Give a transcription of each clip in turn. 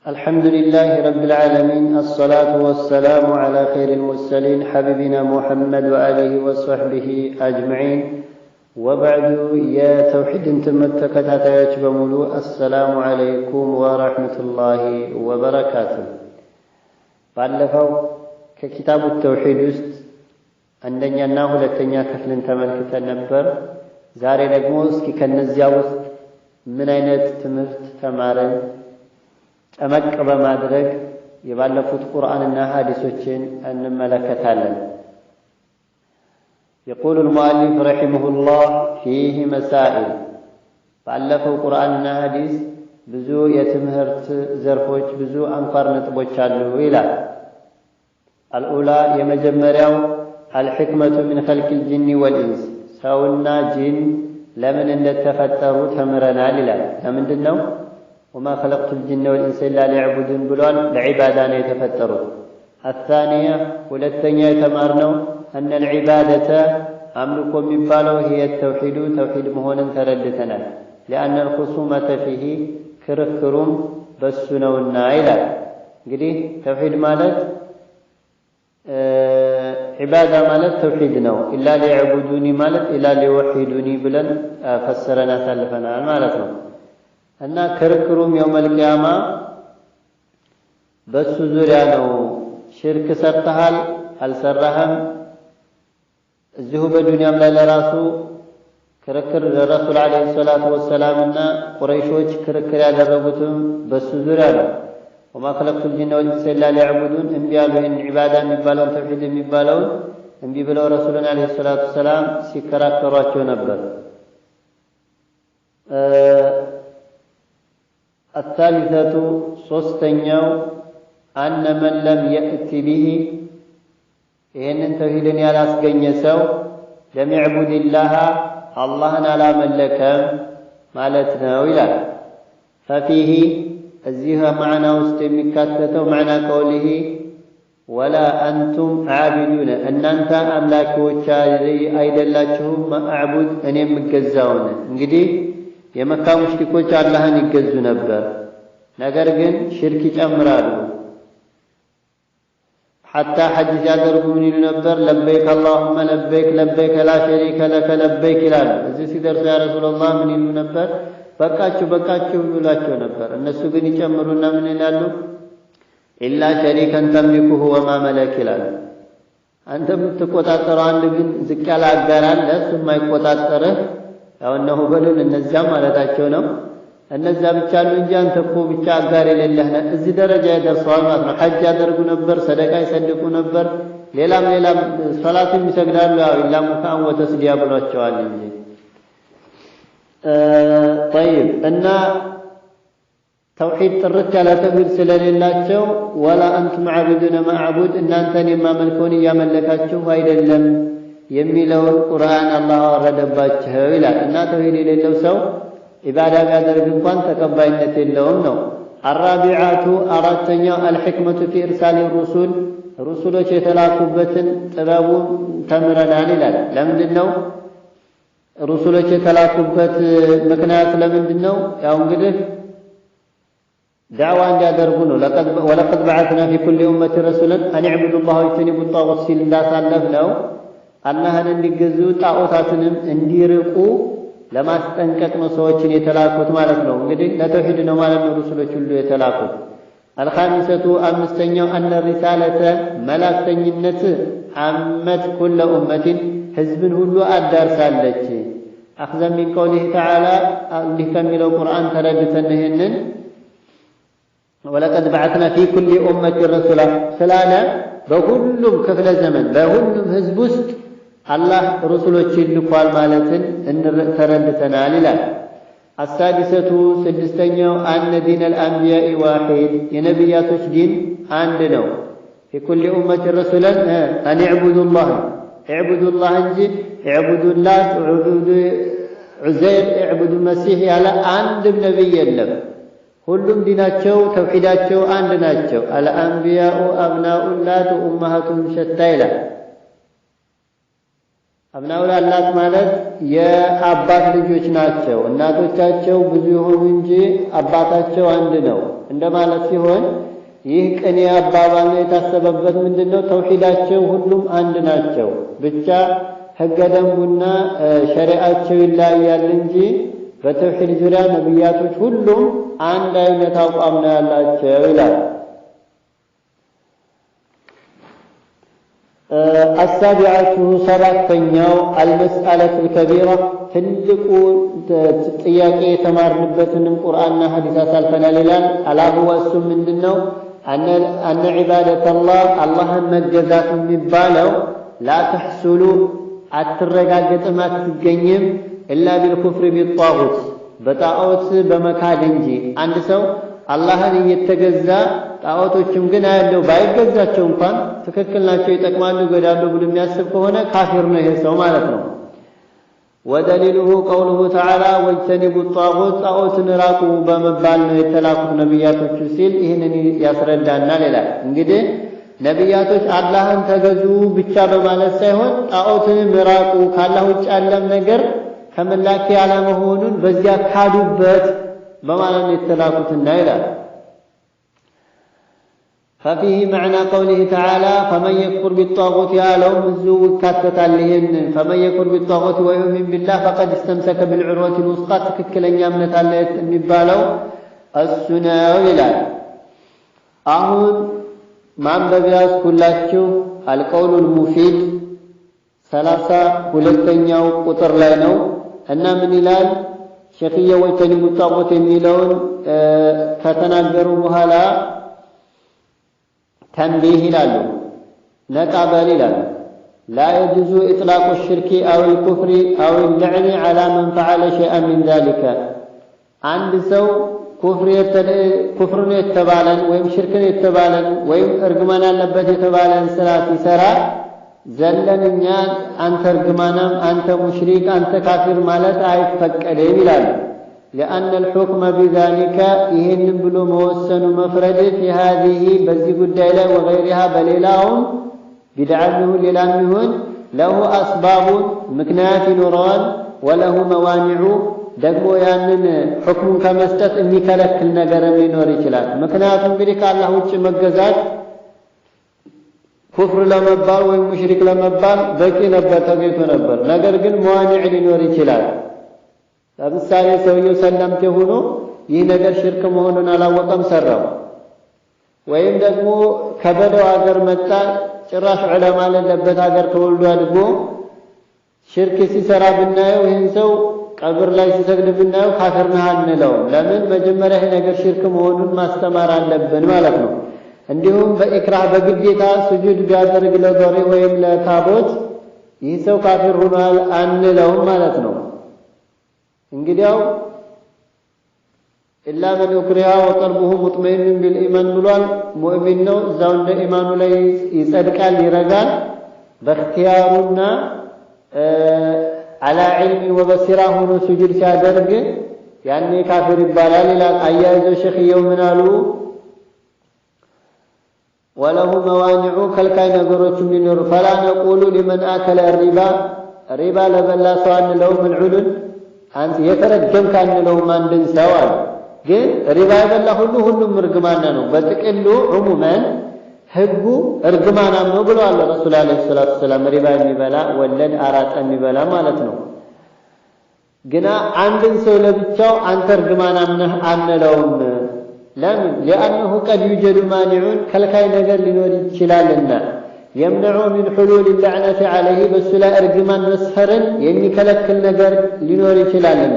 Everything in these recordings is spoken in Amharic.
الحمد لله رب العالمين الصلاة والسلام على خير المرسلين حبيبنا محمد وآله وصحبه أجمعين وبعد يا توحيد انتم التكتاتيات بمولو السلام عليكم ورحمة الله وبركاته ባለፈው ከኪታቡ ተውሂድ ውስጥ አንደኛና ሁለተኛ ክፍልን ተመልክተን ነበር። ዛሬ ደግሞ እስኪ ከነዚያ ውስጥ ምን አይነት ትምህርት ተማረን ጨመቅ በማድረግ የባለፉት ቁርአንና ሐዲሶችን እንመለከታለን። يقول المؤلف رحمه الله فيه مسائل ባለፈው ቁርአንና ሐዲስ ብዙ የትምህርት ዘርፎች ብዙ አንኳር ነጥቦች አሉ ይላል። الأولى የመጀመሪያው الحكمة من خلق الجن والإنس ሰውና ጂን ለምን እንደተፈጠሩ ተምረናል ይላል። ለምንድነው وما خلقت الجن والإنس إلا ليعبدون ብሏል። ለዒባዳ ነው የተፈጠሩት። الثانية ሁለተኛ የተማርነው أن العبادة አምልኮ የሚባለው هي التوحيد توحيد መሆኑን ተረድተናል። لأن الخصومة فيه ክርክሩም በሱ ነውና ይላል። እንግዲህ ተውሂድ ማለት ዒባዳ ማለት ተውሂድ ነው። ኢላ ሊዕቡዱኒ ማለት ኢላ ሊወሒዱኒ ብለን ፈሰረን አሳልፈናል ማለት ነው። እና ክርክሩም የውመል ቂያማ በሱ ዙሪያ ነው። ሽርክ ሰርተሃል አልሰራህም፣ እዚሁ በዱንያም ላይ ለራሱ ክርክር ለረሱል ዓለይሂ ሰላቱ ወሰላም እና ቁረይሾች ክርክር ያደረጉትም በሱ ዙሪያ ነው። وما خلقت الجن والإنس إلا ليعبدون እምቢ ያሉ ይህን ዒባዳ የሚባለውን ተውሂድ የሚባለውን እምቢ ብለው ረሱልን ዓለይሂ ሰላቱ ወሰላም ሲከራከሯቸው ነበር። الثالثة ሶስተኛው أن من لم يأت به ይህንን ተውሂድን ያላስገኘ ሰው لم يعبد الله አላህን አላመለከም ማለት ነው ይላል። ففيه እዚህ ማዕና ውስጥ የሚካተተው ማዕና ቀውሊሂ ወላ አንቱም ዓቢዱነ እናንተ አምላኪዎች አይደላችሁም ማዕቡድ እኔ የምገዛውን። እንግዲህ የመካ ሙሽሪኮች አላህን ይገዙ ነበር፣ ነገር ግን ሽርክ ይጨምራሉ። ሐታ ሐጅ ሲያደርጉ ምን ይሉ ነበር? ለበይክ አላሁመ ለበይክ ለበይክ ላ ሸሪከ ለከ ለበይክ ይላሉ። እዚህ ሲደርሱ ያ ረሱላላህ ምን ይሉ ነበር? በቃችሁ በቃችሁ ይላቸው ነበር። እነሱ ግን ይጨምሩና ምን ይላሉ? ኢላ ሸሪከን ተምሊኩሁ ወማ መለክ ይላሉ። አንተ የምትቆጣጠረው አንድ ግን ዝቅ ያለ አጋር አለ፣ እሱ የማይቆጣጠርህ ያው እነሆ በሉን እነዚያ ማለታቸው ነው። እነዛ ብቻ አሉ እንጂ አንተ እኮ ብቻ አጋር የሌለህ ነህ። እዚህ ደረጃ ይደርሰዋል ማለት ነው። ሐጅ ያደርጉ ነበር፣ ሰደቃ ይሰድቁ ነበር፣ ሌላም ሰላትም ይሰግዳሉ። ያው ኢላ ሙካን ወተስዲያ ብሏቸዋል እንጂ طيب እና ተውሂድ ጥርት ያለ ተውሂድ ስለሌላቸው ወላ አንቱም ዓቢዱነ ማዕቡድ እናንተን የማመልከውን እያመለካችሁ አይደለም የሚለውን ቁርአን አላህ አወረደባቸው ይላል። እና ተውሂድ የሌለው ሰው ኢባዳ ቢያደርግ እንኳን ተቀባይነት የለውም ነው። አራቢዓቱ አራተኛው አልሕክመቱ ፊ ኢርሳሊ ሩሱል ሩሱሎች የተላኩበትን ጥበቡን ተምረናል ይላል። ለምንድን ነው ሩሱሎች የተላኩበት ምክንያት ለምንድን ነው? ያው እንግዲህ ዳዕዋ እንዲያደርጉ ነው። ወለቀድ በዐስና ፊ ኩሊ ኡመቲ ረሱለን አን ዕቡዱ ላህ ወጅተኒቡ ጣጉት ሲል እንዳሳለፍ ነው። አላህን እንዲገዙ ጣዖታትንም እንዲርቁ ለማስጠንቀቅ ነው ሰዎችን የተላኩት ማለት ነው። እንግዲህ ለተውሂድ ነው ማለት ነው ሩሱሎች ሁሉ የተላኩት። አልኻሚሰቱ አምስተኛው አነ ሪሳለተ መላክተኝነት አመት ኩለ ኡመቲን ህዝብን ሁሉ አዳርሳለች። አኽዘን ሚን ቀውሊሂ ተዓላ እንዲህ ከሚለው ቁርአን ተረድተን ይህንን ወለቀድ በዐስና ፊ ኩሊ ኡመቲ ረሱላ ስላለ በሁሉም ክፍለ ዘመን በሁሉም ህዝብ ውስጥ አላህ ሩሱሎችን ልኳል ማለትን ተረድተናል ይላል። አሳዲሰቱ ስድስተኛው አነ ዲን አልአንቢያኢ ዋሒድ የነቢያቶች ዲን አንድ ነው። ፊ ኩሊ ኡመቲ ረሱለን አን ዕቡዱላህ እዕቡዱላህ እንጂ እዕቡዱላት ዕቡዱ ዑዘይር እዕቡዱ መሲሕ ያለ አንድም ነቢይ የለም። ሁሉም ዲናቸው ተውሒዳቸው አንድ ናቸው። አልአንቢያኡ አብናኡ ላት ወኡመሃቱሁም ሸታ ይላል። አብናኡል አላት ማለት የአባት ልጆች ናቸው። እናቶቻቸው ብዙ ይሁኑ እንጂ አባታቸው አንድ ነው እንደማለት ሲሆን ይህ ቅኔ አባባል ነው የታሰበበት ምንድነው? ተውሂዳቸው ሁሉም አንድ ናቸው። ብቻ ህገ ደንቡና ሸሪዓቸው ይለያያል እንጂ በተውሂድ ዙሪያ ነቢያቶች ሁሉም አንድ አይነት አቋም ነው ያላቸው ይላል። السابعة ሰባተኛው المسألة الكبيرة ትልቁ ጥያቄ የተማርንበትንም ቁርአንና ሐዲስ አሳልፈናል ይላል። አላሁ ወሱ ምንድነው? أن عبادة الله መገዛት የሚባለው لا تحصل አትረጋገጥም አትገኝም إلا بالكفر بالطاغوت በጣዖት በመካድ እንጂ። አንድ ሰው አላህን እየተገዛ ጣዖቶችም ግን ያለው ባይገዛቸው እንኳን ትክክል ናቸው ይጠቅማሉ ይጎዳሉ ብሎ የሚያስብ ከሆነ ካፊር ነው ይሄ ሰው ማለት ነው። ወደሊሉሁ ቀውሉሁ ተዓላ ወጅተኒቡ ጣዖት ጣዖትን ራቁ በመባል ነው የተላኩት ነቢያቶቹ ሲል ይህንን ያስረዳናል ይላል። እንግዲህ ነቢያቶች አላህን ተገዙ ብቻ በማለት ሳይሆን ጣዖትን ራቁ ካላህ ውጭ ያለም ነገር ከመላኪ ያለመሆኑን በዚያ ካዱበት በማለት ነው የተላኩትና ይላል። ففيه معنى قوله تعالى فمن يكفر بالطاغوت يعلم الزو كاتتالهن فمن يكفر بالطاغوت ويؤمن بالله فقد استمسك بالعروة الوثقى تككلن يامنت الله የሚባለው እሱ ነው ይላል። አሁን ማንበቢያስ ሁላችሁ አልቀውሉል ሙፊድ 32ኛው ቁጥር ላይ ነው እና ምን ይላል? ሸኺየ ወይተኒቡ ጣዖት የሚለውን ከተናገሩ በኋላ ተንቢህ ይላሉ። ነቃበል ይላሉ። لا يجوز إطلاق الشرك أو الكفر أو اللعن على من فعل شيئا من ذلك عند سو كفر يتبالن ويم شرك يتبالن ويم ارغمان لبت يتبالن سرات سرا زلنኛ አንተ ርግማናም አንተ ሙሽሪክ አንተ ካፊር ማለት አይፈቀድም ይላሉ። لأن الحكم بذلك ይህን ብሎ መወሰኑ መፍረድ في هذه በዚህ ጉዳይ ላይ وغيرها በሌላውም ቢድዓው ሌላም ይሁን له أسباب ምክንያት ይኖረዋል وله موانع ደግሞ ያንን ሁክሙን ከመስጠት የሚከለክል ነገር ሊኖር ይችላል። ምክንያቱም እንግዲህ ከአላህ ውጭ መገዛት ኩፍር ለመባል ወይም ሙሽሪክ ለመባል በቂ ነበር ተገኝቶ ነበር። ነገር ግን መዋኒዕ ሊኖር ይችላል። ለምሳሌ ሰውየው ሰለምቴ ሆኖ ይህ ነገር ሽርክ መሆኑን አላወቀም ሰራው፣ ወይም ደግሞ ከበደው ሀገር መጣ ጭራሽ ዑለማ ለለበት ሀገር ተወልዶ አድጎ ሽርክ ሲሰራ ብናየው ይህን ሰው ቀብር ላይ ሲሰግድ ብናየው ካፊር ነህ አንለውም። ለምን? መጀመሪያ ይህ ነገር ሽርክ መሆኑን ማስተማር አለብን ማለት ነው። እንዲሁም በኢክራህ በግዴታ ስጁድ ቢያደርግ ለዶሪ ወይም ለታቦት ይህ ሰው ካፊር ሆኗል አንለውም ማለት ነው። እንግዲያው ኢላ መን ኡክሪሃ ወቀልቡሁ ሙጥመኢኑን ቢልኢማን ብሏል። ሙእሚን ነው እዛው እንደ ኢማኑ ላይ ይጸድቃል ይረጋል። በእክትያሩና አላ ዒልሚ ወበሲራ ሆኖ ስጁድ ሲያደርግ ያኔ ካፊር ይባላል ይላል። አያይዘው ሸኺየው ምን አሉ? وله موانع كالكاي ነገሮችም ሊኖሩ فلا نقول لمن اكل الربا ربا لبلا ሰው አንለው መልዑልን አንተ የተረገምክ አንለው ማንድን ሰው አለ። ግን ሪባ የበላ ሁሉም እርግማና ነው። በጥቅሉ ዑሙማን ህጉ እርግማናም ነው ብለዋል ረሱል አለይሂ ሰላቱ ሰላም። ሪባ የሚበላ ወለድ አራጣ የሚበላ ማለት ነው። ግና አንድን ሰው ለብቻው አንተ እርግማናም ነህ አንለውም። ለምን? لأنه قد يوجد مانع كالكاي ነገር ሊኖር ይችላልና يمنع من حلول اللعنة عليه በሱላ እርግማን መስፈርን የሚከለክል ነገር ሊኖር ይችላልና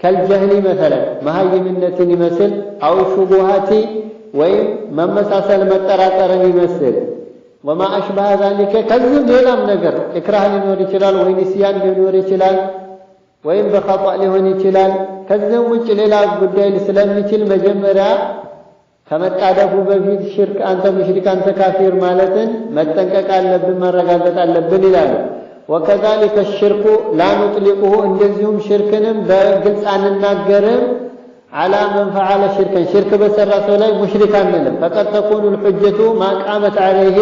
كالجهل مثلا መሃይምነትን ይመስል أو شبهات ወይም መመሳሰል መጠራጠርን ይመስል وما أشبه ذلك ከዚህ ሌላም ነገር ኢክራህ ሊኖር ይችላል ወይ ንስያን ሊኖር ይችላል ወይም በخطأ ሊሆን ይችላል። ከዚህ ውጭ ሌላ ጉዳይ ስለሚችል መጀመሪያ ከመጣደፉ በፊት ሽርክ አንተ ሙሽሪክ አንተ ካፊር ማለትን መጠንቀቅ አለብን መረጋገጥ አለብን ይላሉ። وكذلك الشرك لا نطلقه እንደዚሁም ሽርክንም በግልጽ አንናገርም على من فعل شركا ሽርክ በሰራ ሰው ላይ ሙሽሪክ አንልም። فقد تكون الحجة ما قامت عليه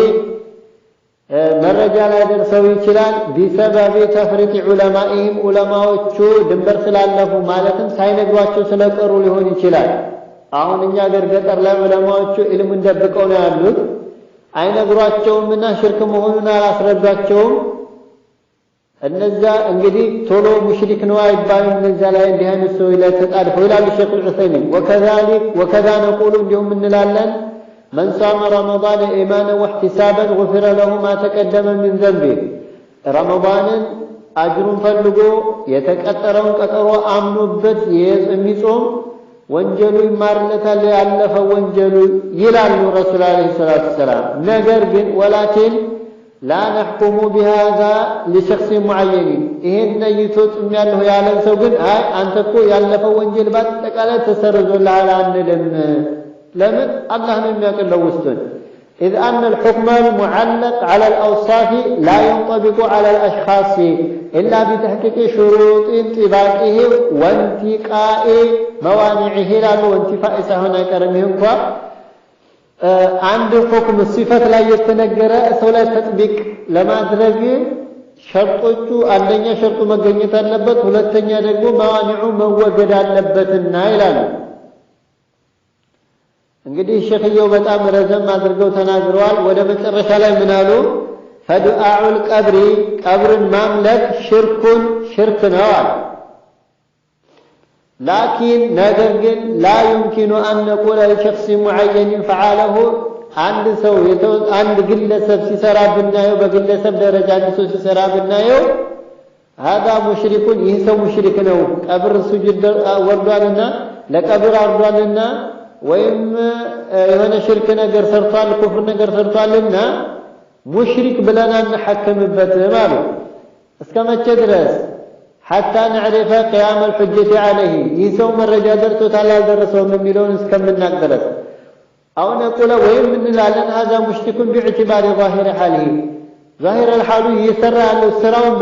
መረጃ ላይ ደርሰው ይችላል ቢሰበብ ተፍሪጥ ዑለማኢም ዑለማዎቹ ድንበር ስላለፉ ማለትም ሳይነግሯቸው ስለቀሩ ሊሆን ይችላል። አሁን እኛ ገጠር ላይ ዑለማዎቹ ኢልሙን ደብቀው ነው ያሉት። አይነግሯቸውምና ሽርክ መሆኑን አላስረዷቸውም። እነዛ እንግዲህ ቶሎ ሙሽሪክ ነው አይባልም። እነዛ ላይ እንዲህ አይነት ሰው ለተጣድፈው ይላሉ ሼኹ ዑሰይሚን። ወከዛ ነቁሉ እንዲሁም እንላለን من صام رمضان إيمانا واحتسابا غفر له ما تقدم من ذنبه رمضان أجر فلقو يتكترون كتروا آمنوا بت يصوم وانجلوا يمارلتا لألف وانجلوا يلالوا رسول عليه الصلاة والسلام نقرب ولكن لا نحكم بهذا لشخص معين إهن يتوت من الله يعلم سوقن أنت كو يألف وانجل بات تقال تسرز الله على أن لمن الله من يقول له وستن إذ أن الحكم المعلق على الأوصاف لا ينطبق على الأشخاص إلا بتحقيق شروط انطباقه وانتقاء موانعه لأنه وانتفاء سهنا كرمهم عند حكم الصفة لا يتنقر سولا تطبيق لما درجي شرطه أنني شرط مجنية اللبت ولتني رجو موانع موجد اللبت النايلان እንግዲህ ሸኺየው በጣም ረዘም አድርገው ተናግረዋል። ወደ መጨረሻ ላይ ምን አሉ? ፈዱዓኡል ቀብሪ ቀብርን ማምለክ ሽርክ ነው አሉ። ላኪን ነገር ግን ላ يمكن أن نقول لشخص معين فعله አንድ ግለሰብ ሲሰራ ብናየው በግለሰብ ደረጃ አንድ ሰው ሲሰራ ብናየው هذا مشرك ይህ ሰው ሙሽሪክ ነው ቀብር ሱጁድ ወርዷልና ለቀብር አርዷልና ወይም የሆነ ሽርክ ነገር ሰርቷል ኩፍር ነገር ሰርቷልና ሙሽሪክ ብለና እንሐከምበት ማለት እስከመቼ ድረስ حتى نعرف قيام الحجة عليه ይሰው መረጃ ደርሶታል አልደረሰውም የሚለውን እስከምናቅ ድረስ አው ነቁለ ወይም እንላለን هذا مشرك باعتبار ظاهر حاله ظاهر الحال يسرع له ስራውን